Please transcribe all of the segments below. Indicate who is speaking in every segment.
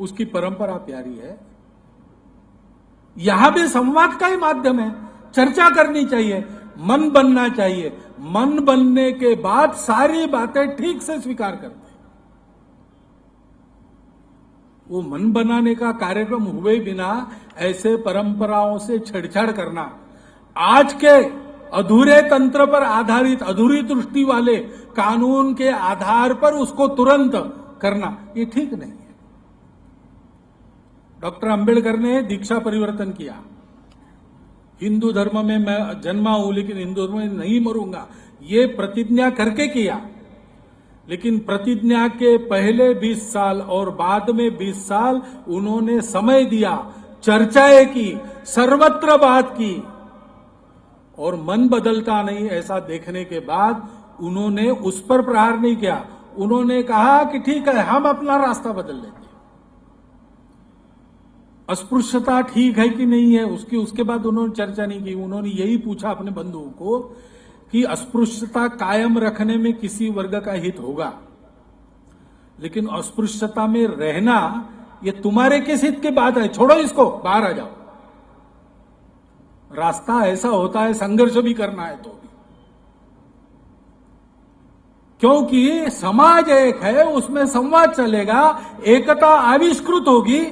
Speaker 1: उसकी परंपरा प्यारी है। यहां भी संवाद का ही माध्यम है, चर्चा करनी चाहिए, मन बनना चाहिए। मन बनने के बाद सारी बातें ठीक से स्वीकार करते हैं। वो मन बनाने का कार्यक्रम हुए बिना ऐसे परंपराओं से छेड़छाड़ करना, आज के अधूरे तंत्र पर आधारित, अधूरी दृष्टि वाले कानून के आधार पर उसको तुरंत करना, ये ठीक नहीं है। डॉक्टर अंबेडकर ने दीक्षा परिवर्तन किया। हिंदू धर्म में मैं जन्मा हूं लेकिन हिंदू धर्म में नहीं मरूंगा, ये प्रतिज्ञा करके किया। लेकिन प्रतिज्ञा के पहले 20 साल और बाद में 20 साल उन्होंने समय दिया, चर्चाएं की, सर्वत्र बात की, और मन बदलता नहीं ऐसा देखने के बाद उन्होंने उस पर प्रहार नहीं किया। उन्होंने कहा कि ठीक है, हम अपना रास्ता बदल लेते हैं। अस्पृश्यता ठीक है कि नहीं है, उसके बाद उन्होंने चर्चा नहीं की। उन्होंने यही पूछा अपने बंधुओं को कि अस्पृश्यता कायम रखने में किसी वर्ग का हित होगा, लेकिन अस्पृश्यता में रहना ये तुम्हारे किस हित की बात है? छोड़ो इसको, बाहर आ जाओ। रास्ता ऐसा होता है, संघर्ष भी करना है तो भी, क्योंकि समाज एक है, उसमें संवाद चलेगा, एकता आविष्कृत होगी।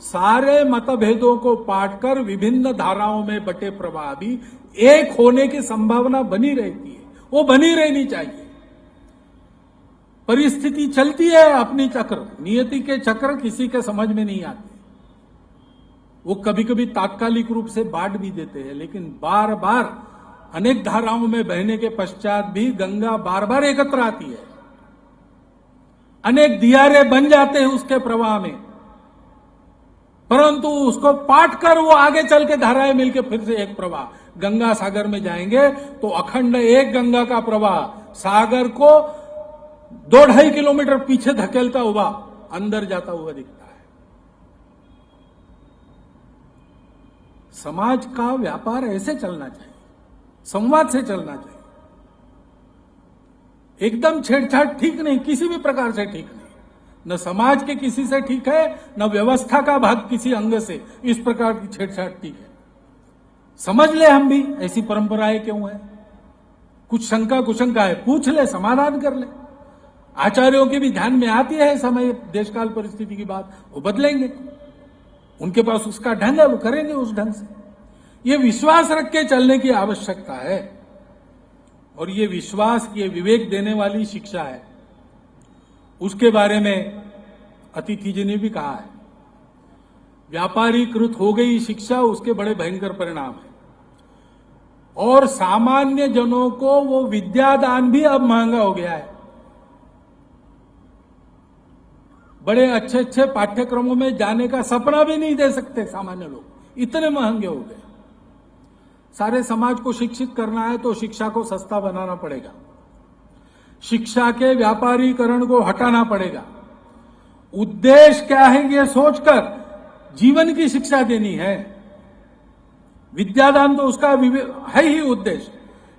Speaker 1: सारे मतभेदों को पाटकर विभिन्न धाराओं में बटे प्रवाह भी एक होने की संभावना बनी रहती है, वो बनी रहनी चाहिए। परिस्थिति चलती है अपनी चक्र, नियति के चक्र किसी के समझ में नहीं आते। वो कभी कभी तात्कालिक रूप से बांट भी देते हैं, लेकिन बार बार अनेक धाराओं में बहने के पश्चात भी गंगा बार बार एकत्र आती है। अनेक दियारे बन जाते हैं उसके प्रवाह में, परंतु उसको पाट कर वो आगे चल के धाराएं मिलकर फिर से एक प्रवाह, गंगा सागर में जाएंगे तो अखंड एक गंगा का प्रवाह सागर को 2-2.5 किलोमीटर पीछे धकेलता हुआ अंदर जाता हुआ दिखता है। समाज का व्यापार ऐसे चलना चाहिए, संवाद से चलना चाहिए। एकदम छेड़छाड़ ठीक नहीं, किसी भी प्रकार से ठीक नहीं। न समाज के किसी से ठीक है, न व्यवस्था का भाग किसी अंग से इस प्रकार की छेड़छाड़ ठीक है। समझ ले हम भी ऐसी परंपराएं क्यों है, कुछ शंका कुशंका है, पूछ ले, समाधान कर ले। आचार्यों के भी ध्यान में आती है समय देशकाल परिस्थिति की बात, वो बदलेंगे, उनके पास उसका ढंग है, वो करेंगे उस ढंग से। ये विश्वास रख के चलने की आवश्यकता है, और ये विश्वास, ये विवेक देने वाली शिक्षा है। उसके बारे में अतिथि जी ने भी कहा है, व्यापारीकृत हो गई शिक्षा, उसके बड़े भयंकर परिणाम है। और सामान्य जनों को वो विद्यादान भी अब महंगा हो गया है। बड़े अच्छे अच्छे पाठ्यक्रमों में जाने का सपना भी नहीं दे सकते सामान्य लोग, इतने महंगे हो गए। सारे समाज को शिक्षित करना है तो शिक्षा को सस्ता बनाना पड़ेगा, शिक्षा के व्यापारीकरण को हटाना पड़ेगा। उद्देश्य क्या है ये सोचकर जीवन की शिक्षा देनी है। विद्यादान तो उसका है ही उद्देश्य,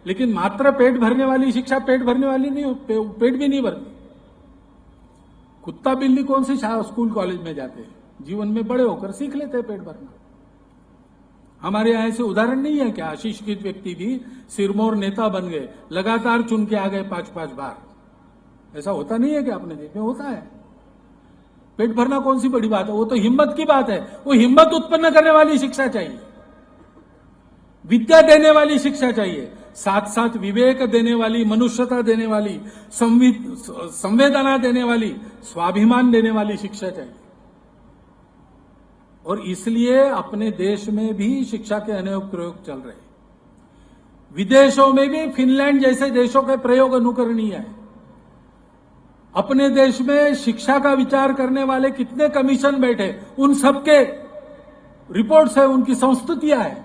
Speaker 1: लेकिन मात्र पेट भरने वाली शिक्षा पेट भरने वाली नहीं, पेट भी नहीं भरती। कुत्ता बिल्ली कौन सी स्कूल कॉलेज में जाते हैं, जीवन में बड़े होकर सीख लेते हैं पेट भरना। हमारे यहां ऐसे उदाहरण नहीं है क्या? अशिक्षित व्यक्ति भी सिरमौर नेता बन गए, लगातार चुन के आ गए 5-5 बार। ऐसा होता नहीं है क्या? अपने देश में होता है। पेट भरना कौन सी बड़ी बात है, वो तो हिम्मत की बात है। वो हिम्मत उत्पन्न करने वाली शिक्षा चाहिए, विद्या देने वाली शिक्षा चाहिए, साथ साथ विवेक देने वाली, मनुष्यता देने वाली, संवेदना देने वाली, स्वाभिमान देने वाली शिक्षा चाहिए। और इसलिए अपने देश में भी शिक्षा के अनेक प्रयोग चल रहे हैं। विदेशों में भी फिनलैंड जैसे देशों के प्रयोग अनुकरणीय है। अपने देश में शिक्षा का विचार करने वाले कितने कमीशन बैठे, उन सबके रिपोर्ट्स है, उनकी संस्तुतियां है।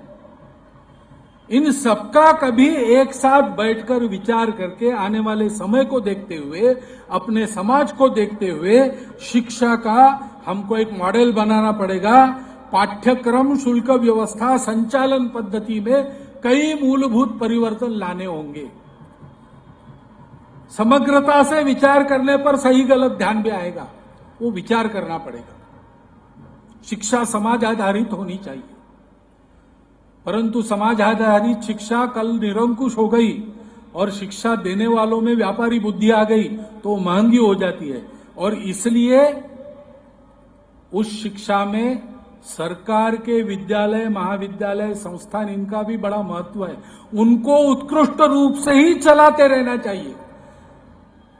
Speaker 1: इन सबका कभी एक साथ बैठकर विचार करके आने वाले समय को देखते हुए, अपने समाज को देखते हुए शिक्षा का हमको एक मॉडल बनाना पड़ेगा। पाठ्यक्रम, शुल्क व्यवस्था, संचालन पद्धति में कई मूलभूत परिवर्तन लाने होंगे। समग्रता से विचार करने पर सही गलत ध्यान भी आएगा, वो विचार करना पड़ेगा। शिक्षा समाज आधारित होनी चाहिए, परंतु समाज आधारित शिक्षा कल निरंकुश हो गई और शिक्षा देने वालों में व्यापारी बुद्धि आ गई तो महंगी हो जाती है। और इसलिए उस शिक्षा में सरकार के विद्यालय, महाविद्यालय, संस्थान, इनका भी बड़ा महत्व है। उनको उत्कृष्ट रूप से ही चलाते रहना चाहिए।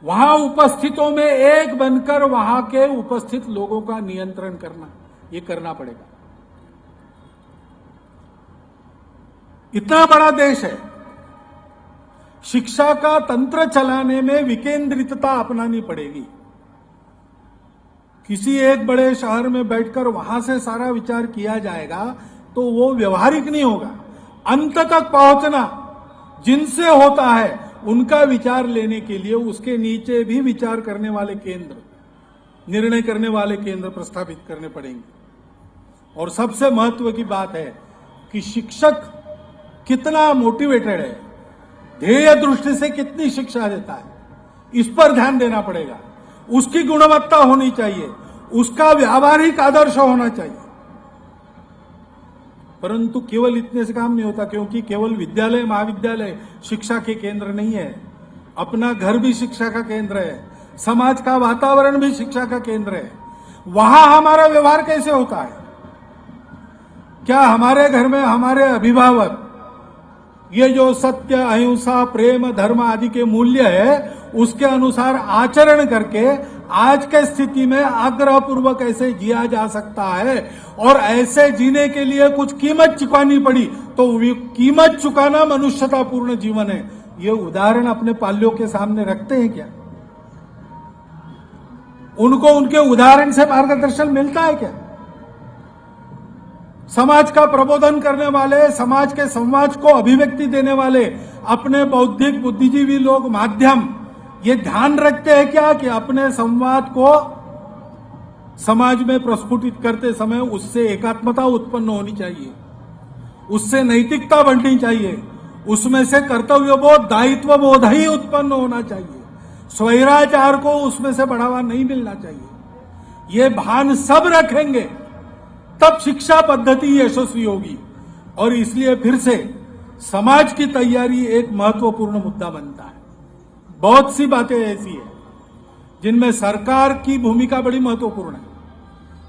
Speaker 1: वहां उपस्थितों में एक बनकर वहां के उपस्थित लोगों का नियंत्रण करना, ये करना पड़ेगा। इतना बड़ा देश है, शिक्षा का तंत्र चलाने में विकेंद्रितता अपनानी पड़ेगी। किसी एक बड़े शहर में बैठकर वहां से सारा विचार किया जाएगा तो वो व्यवहारिक नहीं होगा। अंत तक पहुंचना जिनसे होता है उनका विचार लेने के लिए उसके नीचे भी विचार करने वाले केंद्र, निर्णय करने वाले केंद्र प्रस्थापित करने पड़ेंगे। और सबसे महत्व की बात है कि शिक्षक कितना मोटिवेटेड है, ध्येय दृष्टि से कितनी शिक्षा देता है, इस पर ध्यान देना पड़ेगा। उसकी गुणवत्ता होनी चाहिए, उसका व्यावहारिक आदर्श होना चाहिए। परंतु केवल इतने से काम नहीं होता, क्योंकि केवल विद्यालय, महाविद्यालय शिक्षा के केंद्र नहीं है। अपना घर भी शिक्षा का केंद्र है, समाज का वातावरण भी शिक्षा का केंद्र है। वहां हमारा व्यवहार कैसे होता है, क्या हमारे घर में हमारे अभिभावक ये जो सत्य, अहिंसा, प्रेम, धर्म आदि के मूल्य है उसके अनुसार आचरण करके आज के स्थिति में आग्रह पूर्वक ऐसे जिया जा सकता है, और ऐसे जीने के लिए कुछ कीमत चुकानी पड़ी तो कीमत चुकाना मनुष्यतापूर्ण जीवन है। ये उदाहरण अपने पाल्यों के सामने रखते हैं क्या? उनको उनके उदाहरण से मार्गदर्शन मिलता है क्या? समाज का प्रबोधन करने वाले, समाज के संवाद को अभिव्यक्ति देने वाले अपने बौद्धिक बुद्धिजीवी लोग, माध्यम, ये ध्यान रखते हैं क्या कि अपने संवाद को समाज में प्रस्फुटित करते समय उससे एकात्मता उत्पन्न होनी चाहिए, उससे नैतिकता बढ़नी चाहिए, उसमें से कर्तव्यबोध, दायित्व बोध ही उत्पन्न होना चाहिए, स्वैराचार को उसमें से बढ़ावा नहीं मिलना चाहिए। ये भान सब रखेंगे तब शिक्षा पद्धति यशस्वी होगी। और इसलिए फिर से समाज की तैयारी एक महत्वपूर्ण मुद्दा बनता है। बहुत सी बातें ऐसी है जिनमें सरकार की भूमिका बड़ी महत्वपूर्ण है।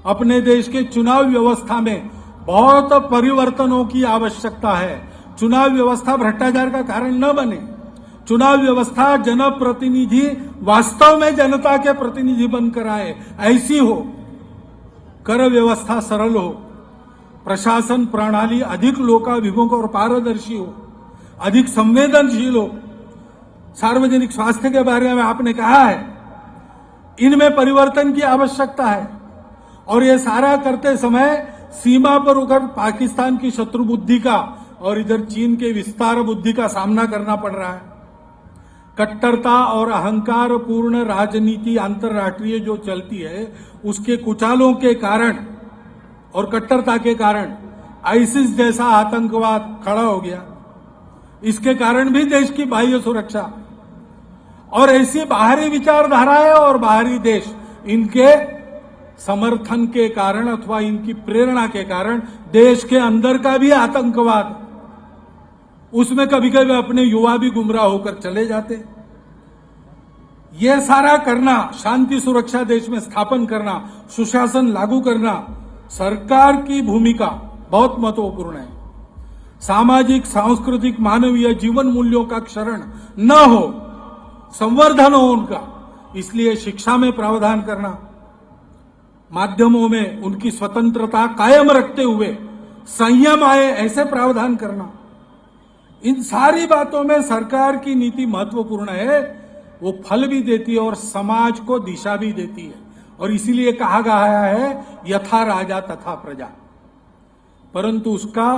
Speaker 1: अपने देश के चुनाव व्यवस्था में बहुत परिवर्तनों की आवश्यकता है। चुनाव व्यवस्था भ्रष्टाचार का कारण न बने, चुनाव व्यवस्था जनप्रतिनिधि वास्तव में जनता के प्रतिनिधि बनकर आए, ऐसी हो। कर व्यवस्था सरल हो, प्रशासन प्रणाली अधिक लोकाभिमुख और पारदर्शी हो, अधिक संवेदनशील हो। सार्वजनिक स्वास्थ्य के बारे में आपने कहा है, इनमें परिवर्तन की आवश्यकता है। और ये सारा करते समय सीमा पर उधर पाकिस्तान की शत्रु बुद्धि का और इधर चीन के विस्तार बुद्धि का सामना करना पड़ रहा है। कट्टरता और अहंकार पूर्ण राजनीति अंतर्राष्ट्रीय जो चलती है उसके कुचालों के कारण और कट्टरता के कारण आईसिस जैसा आतंकवाद खड़ा हो गया। इसके कारण भी देश की बाह्य सुरक्षा और ऐसी बाहरी विचारधाराएं और बाहरी देश, इनके समर्थन के कारण अथवा इनकी प्रेरणा के कारण देश के अंदर का भी आतंकवाद, उसमें कभी कभी अपने युवा भी गुमराह होकर चले जाते। ये सारा करना, शांति सुरक्षा देश में स्थापन करना, सुशासन लागू करना, सरकार की भूमिका बहुत महत्वपूर्ण है। सामाजिक, सांस्कृतिक, मानवीय जीवन मूल्यों का क्षरण न हो, संवर्धन हो उनका, इसलिए शिक्षा में प्रावधान करना, माध्यमों में उनकी स्वतंत्रता कायम रखते हुए संयम आए ऐसे प्रावधान करना, इन सारी बातों में सरकार की नीति महत्वपूर्ण है। वो फल भी देती है और समाज को दिशा भी देती है। और इसीलिए कहा गया है यथा राजा तथा प्रजा। परंतु उसका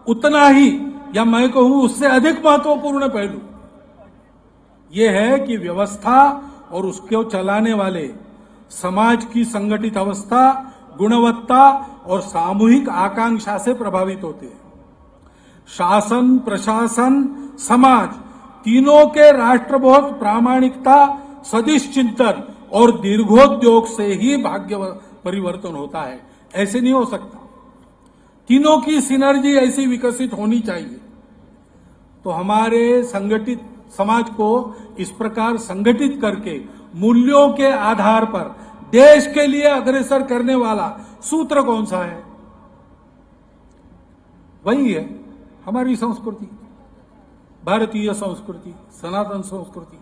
Speaker 1: उतना ही, या मैं कहूं उससे अधिक महत्वपूर्ण पहलू यह है कि व्यवस्था और उसको चलाने वाले समाज की संगठित अवस्था, गुणवत्ता और सामूहिक आकांक्षा से प्रभावित होते हैं। शासन, प्रशासन, समाज तीनों के राष्ट्रबोध, प्रामाणिकता, सदिश चिंतन और दीर्घोद्योग से ही भाग्य परिवर्तन होता है। ऐसे नहीं हो सकता। तीनों की सिनर्जी ऐसी विकसित होनी चाहिए। तो हमारे संगठित समाज को इस प्रकार संगठित करके मूल्यों के आधार पर देश के लिए अग्रसर करने वाला सूत्र कौन सा है? वही है हमारी संस्कृति, भारतीय संस्कृति, सनातन संस्कृति,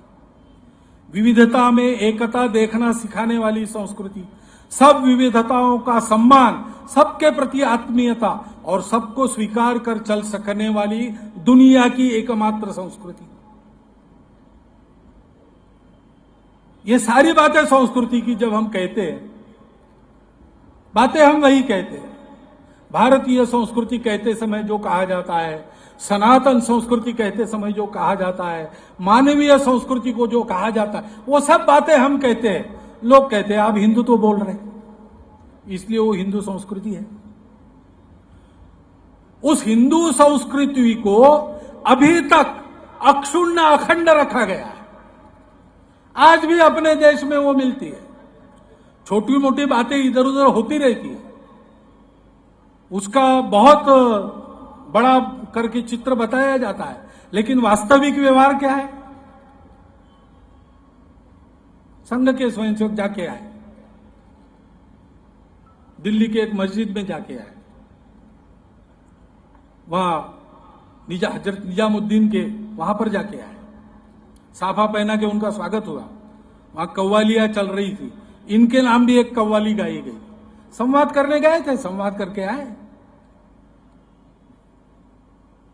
Speaker 1: विविधता में एकता देखना सिखाने वाली संस्कृति, सब विविधताओं का सम्मान, सबके प्रति आत्मीयता और सबको स्वीकार कर चल सकने वाली दुनिया की एकमात्र संस्कृति। ये सारी बातें संस्कृति की जब हम कहते हैं, बातें हम वही कहते हैं। भारतीय संस्कृति कहते समय जो कहा जाता है, सनातन संस्कृति कहते समय जो कहा जाता है, मानवीय संस्कृति को जो कहा जाता है, वो सब बातें हम कहते हैं। लोग कहते हैं आप हिंदू तो बोल रहे हैं, इसलिए वो हिंदू संस्कृति है। उस हिंदू संस्कृति को अभी तक अक्षुण्ण अखंड रखा गया है। आज भी अपने देश में वो मिलती है। छोटी मोटी बातें इधर उधर होती रहती है, उसका बहुत बड़ा करके चित्र बताया जाता है, लेकिन वास्तविक व्यवहार क्या है? संघ के स्वयंसेवक जाके आए, दिल्ली के एक मस्जिद में जाके आए, वहां हजरत निजामुद्दीन के वहां पर जाके आए, साफा पहना के उनका स्वागत हुआ। वहां कव्वालियां चल रही थी, इनके नाम भी एक कव्वाली गाई गई। संवाद करने गए थे, संवाद करके आए।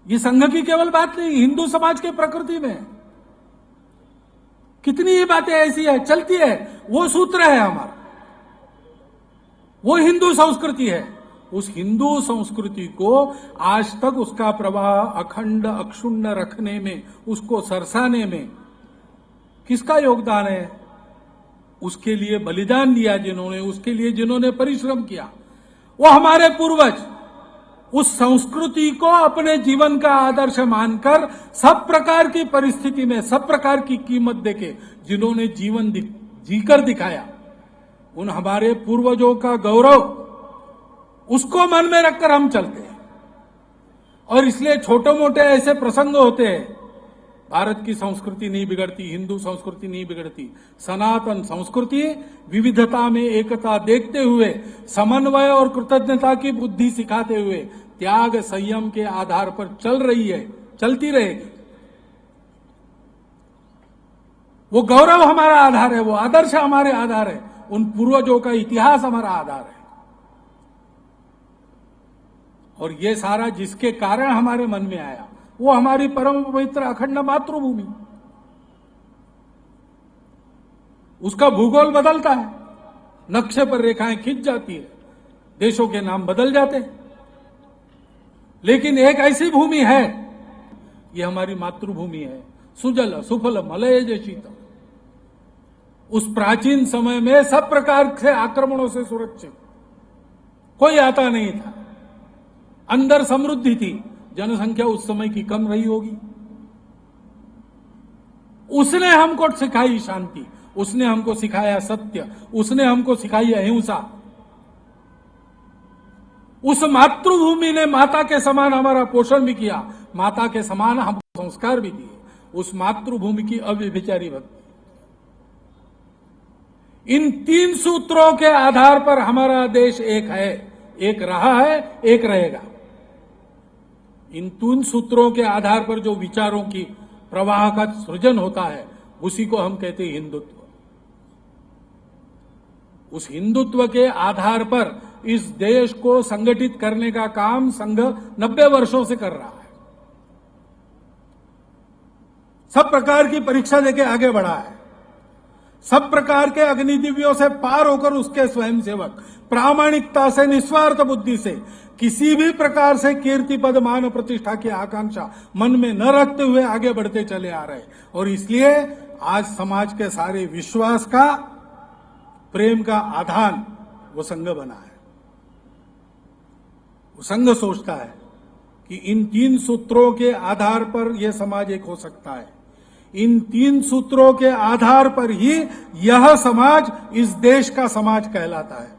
Speaker 1: ये संघ की केवल बात नहीं, हिंदू समाज के प्रकृति में कितनी ही बातें ऐसी है, चलती है। वो सूत्र है हमारा, वो हिंदू संस्कृति है। उस हिंदू संस्कृति को आज तक उसका प्रवाह अखंड अक्षुण्ण रखने में, उसको सरसाने में किसका योगदान है? उसके लिए बलिदान दिया जिन्होंने, उसके लिए जिन्होंने परिश्रम किया, वो हमारे पूर्वज। उस संस्कृति को अपने जीवन का आदर्श मानकर सब प्रकार की परिस्थिति में, सब प्रकार की कीमत देके जिन्होंने जीवन जीकर दिखाया, उन हमारे पूर्वजों का गौरव, उसको मन में रखकर हम चलते हैं। और इसलिए छोटे मोटे ऐसे प्रसंग होते हैं, भारत की संस्कृति नहीं बिगड़ती, हिंदू संस्कृति नहीं बिगड़ती। सनातन संस्कृति विविधता में एकता देखते हुए, समन्वय और कृतज्ञता की बुद्धि सिखाते हुए, त्याग संयम के आधार पर चल रही है, चलती रहेगी। वो गौरव हमारा आधार है, वो आदर्श हमारे आधार है, उन पूर्वजों का इतिहास हमारा आधार है। और ये सारा जिसके कारण हमारे मन में आया, वो हमारी परम पवित्र अखंड मातृभूमि। उसका भूगोल बदलता है, नक्शे पर रेखाएं खिंच जाती है, देशों के नाम बदल जाते हैं, लेकिन एक ऐसी भूमि है, ये हमारी मातृभूमि है, सुजल सुफल मलयज शीतल। उस प्राचीन समय में सब प्रकार से आक्रमणों से सुरक्षित, कोई आता नहीं था, अंदर समृद्धि थी, जनसंख्या उस समय की कम रही होगी। उसने हमको सिखाई शांति, उसने हमको सिखाया सत्य, उसने हमको सिखाई अहिंसा। उस मातृभूमि ने माता के समान हमारा पोषण भी किया, माता के समान हमको संस्कार भी दिए। उस मातृभूमि की अव्यभिचारी भक्ति। इन 3 सूत्रों के आधार पर हमारा देश एक है, एक रहा है, एक रहेगा। इन 3 सूत्रों के आधार पर जो विचारों की प्रवाह का सृजन होता है, उसी को हम कहते हैं हिंदुत्व। उस हिंदुत्व के आधार पर इस देश को संगठित करने का काम संघ 90 वर्षों से कर रहा है। सब प्रकार की परीक्षा देके आगे बढ़ा है, सब प्रकार के अग्निदिव्यों से पार होकर उसके स्वयंसेवक प्रामाणिकता से, निस्वार्थ बुद्धि से, किसी भी प्रकार से कीर्ति पद मान प्रतिष्ठा की आकांक्षा मन में न रखते हुए आगे बढ़ते चले आ रहे। और इसलिए आज समाज के सारे विश्वास का, प्रेम का आधान वो संघ बना है। वो संघ सोचता है कि इन 3 सूत्रों के आधार पर यह समाज एक हो सकता है। इन 3 सूत्रों के आधार पर ही यह समाज इस देश का समाज कहलाता है।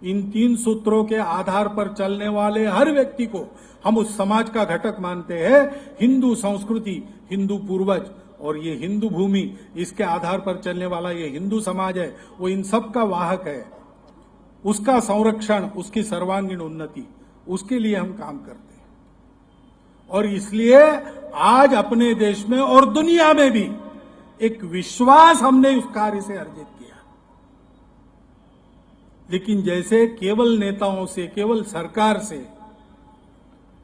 Speaker 1: इन 3 सूत्रों के आधार पर चलने वाले हर व्यक्ति को हम उस समाज का घटक मानते हैं। हिंदू संस्कृति, हिंदू पूर्वज और ये हिंदू भूमि, इसके आधार पर चलने वाला ये हिंदू समाज है, वो इन सब का वाहक है। उसका संरक्षण, उसकी सर्वांगीण उन्नति, उसके लिए हम काम करते हैं। और इसलिए आज अपने देश में और दुनिया में भी एक विश्वास हमने उस कार्य से अर्जित किया। लेकिन जैसे केवल नेताओं से, केवल सरकार से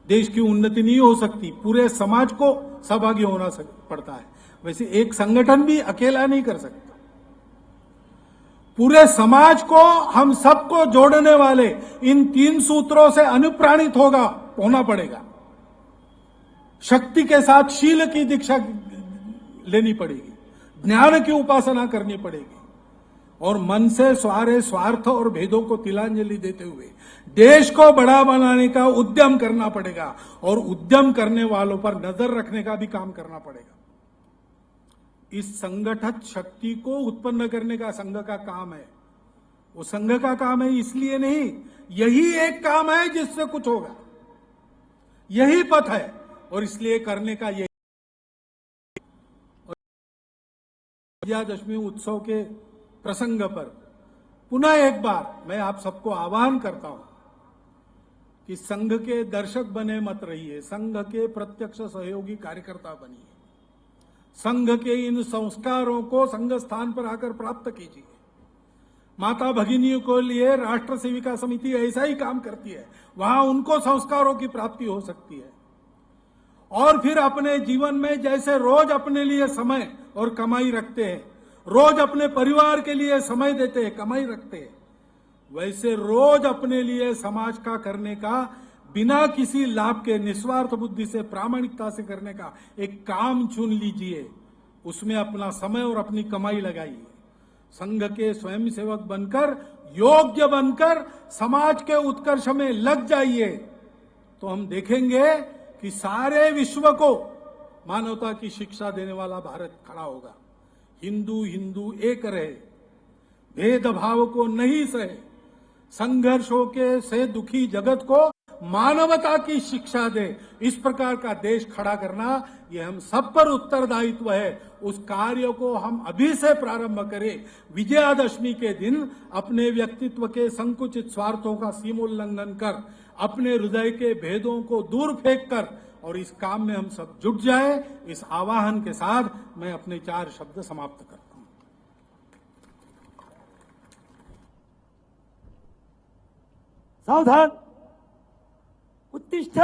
Speaker 1: देश की उन्नति नहीं हो सकती, पूरे समाज को सहभागी होना पड़ता है, वैसे एक संगठन भी अकेला नहीं कर सकता। पूरे समाज को, हम सबको जोड़ने वाले इन 3 सूत्रों से अनुप्राणित होना पड़ेगा। शक्ति के साथ शील की दीक्षा लेनी पड़ेगी, ज्ञान की उपासना करनी पड़ेगी और मन से सारे स्वार्थ और भेदों को तिलांजलि देते हुए देश को बड़ा बनाने का उद्यम करना पड़ेगा और उद्यम करने वालों पर नजर रखने का भी काम करना पड़ेगा। इस संगठित शक्ति को उत्पन्न करने का संघ का काम है। वो संघ का काम है इसलिए नहीं, यही एक काम है जिससे कुछ होगा, यही पथ है और इसलिए करने का यही। विजयादशमी उत्सव के प्रसंग पर पुनः एक बार मैं आप सबको आह्वान करता हूं कि संघ के दर्शक बने मत रहिए, संघ के प्रत्यक्ष सहयोगी कार्यकर्ता बनिए। संघ के इन संस्कारों को संघ स्थान पर आकर प्राप्त कीजिए। माता भगिनियों के लिए राष्ट्र सेविका समिति ऐसा ही काम करती है, वहां उनको संस्कारों की प्राप्ति हो सकती है। और फिर अपने जीवन में जैसे रोज अपने लिए समय और कमाई रखते हैं, रोज अपने परिवार के लिए समय देते हैं, कमाई रखते हैं, वैसे रोज अपने लिए समाज का करने का, बिना किसी लाभ के निस्वार्थ बुद्धि से, प्रामाणिकता से करने का एक काम चुन लीजिए। उसमें अपना समय और अपनी कमाई लगाइए। संघ के स्वयंसेवक बनकर, योग्य बनकर समाज के उत्कर्ष में लग जाइए, तो हम देखेंगे कि सारे विश्व को मानवता की शिक्षा देने वाला भारत खड़ा होगा। हिंदू हिंदू एक रहे, भेदभाव को नहीं सहे, संघर्षों के से दुखी जगत को मानवता की शिक्षा दे, इस प्रकार का देश खड़ा करना ये हम सब पर उत्तरदायित्व है। उस कार्य को हम अभी से प्रारंभ करें। विजयादशमी के दिन अपने व्यक्तित्व के संकुचित स्वार्थों का सीमोल्लंघन कर, अपने हृदय के भेदों को दूर फेंक कर और इस काम में हम सब जुट जाए। इस आह्वान के साथ मैं अपने 4 शब्द समाप्त करता हूं।
Speaker 2: सावधान, उत्तिष्ठ।